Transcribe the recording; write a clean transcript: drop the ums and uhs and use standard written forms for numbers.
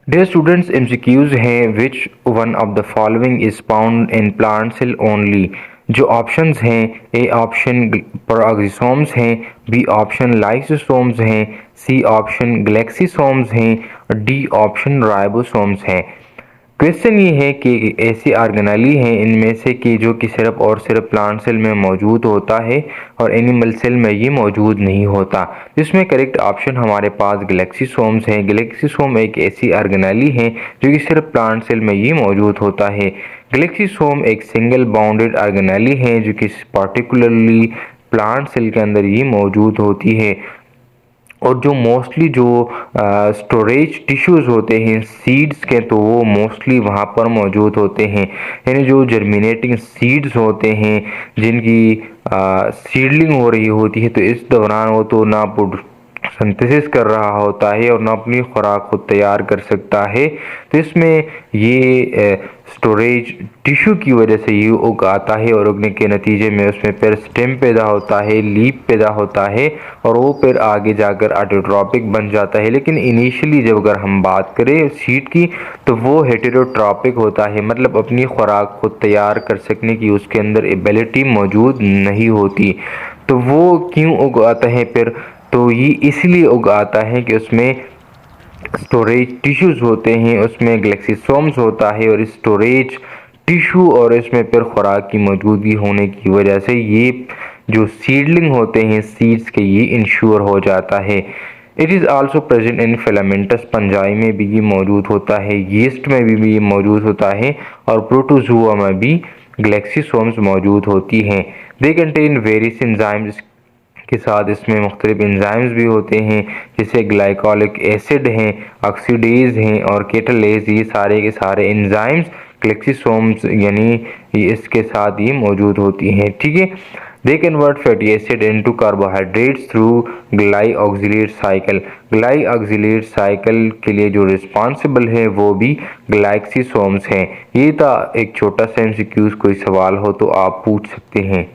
Dear students, MCQs हैं which one of the following is found in plant cell only. जो options हैं, A option प्रोक्सिसोम्स हैं, B option lysosomes हैं, C option ग्लेक्सिसोम्स हैं, D option ribosomes हैं। Question ये है कि ऐसी ऑर्गेनेली हैं इनमें से कि जो कि सिर्फ और सिर्फ प्लांट सेल में मौजूद होता है और एनिमल सेल में ये मौजूद नहीं होता। इसमें करेक्ट ऑप्शन हमारे पास गैलेक्सिसोम्स है। गैलेक्सिसोम एक ऐसी ऑर्गेनेली है जो कि सिर्फ प्लांट सेल में ये मौजूद होता है। गैलेक्सिसोम एक सिंगल बाउंडेड ऑर्गेनेली है जो कि पार्टिकुलरली प्लांट सेल के अंदर ये मौजूद होती है। और जो मोस्टली जो स्टोरेज टिश्यूज़ होते हैं सीड्स के, तो वो मोस्टली वहाँ पर मौजूद होते हैं। यानी जो जर्मिनेटिंग सीड्स होते हैं जिनकी सीडलिंग हो रही होती है, तो इस दौरान वो तो ना सिंथेसिस कर रहा होता है और ना अपनी खुराक खुद तैयार कर सकता है। तो इसमें ये स्टोरेज टिश्यू की वजह से ये उग आता है और उगने के नतीजे में उसमें फिर स्टेम पैदा होता है, लीफ पैदा होता है और वो फिर आगे जाकर ऑटोट्रॉपिक बन जाता है। लेकिन इनिशियली जब अगर हम बात करें सीड की, तो वो हेटेरोट्रॉपिक होता है, मतलब अपनी खुराक खुद तैयार कर सकने की उसके अंदर एबिलिटी मौजूद नहीं होती। तो वो क्यों उग आता है फिर? तो ये इसलिए उग आता है कि उसमें स्टोरेज टिश्यूज़ होते हैं, उसमें ग्लेक्सिसोम्स होता है और स्टोरेज टिश्यू और इसमें फिर खुराक की मौजूदगी होने की वजह से ये जो सीडलिंग होते हैं सीड्स के, ये इंश्योर हो जाता है। It is also present in filamentous fungi में भी ये मौजूद होता है, यीस्ट में भी ये मौजूद होता है और प्रोटोजुआ में भी ग्लेक्सिसोम्स मौजूद होती हैं। दे कंटेन वेरियस एंजाइम्स के साथ इसमें मुख्तलिफ एंजाइम्स भी होते हैं, जैसे ग्लाइकोलिक एसिड हैं, ऑक्सीडेज हैं और केटलेज। ये सारे के सारे एंजाइम्स ग्लेक्सिसोम्स यानी इसके साथ ये मौजूद होती हैं। ठीक है। They convert fatty acid into carbohydrates through glyoxylate cycle. Glyoxylate cycle के लिए जो रिस्पॉन्सिबल है वो भी ग्लाइक्सिसोम्स हैं। ये था एक छोटा सा एमसीक्यूज, कोई सवाल हो तो आप पूछ सकते हैं।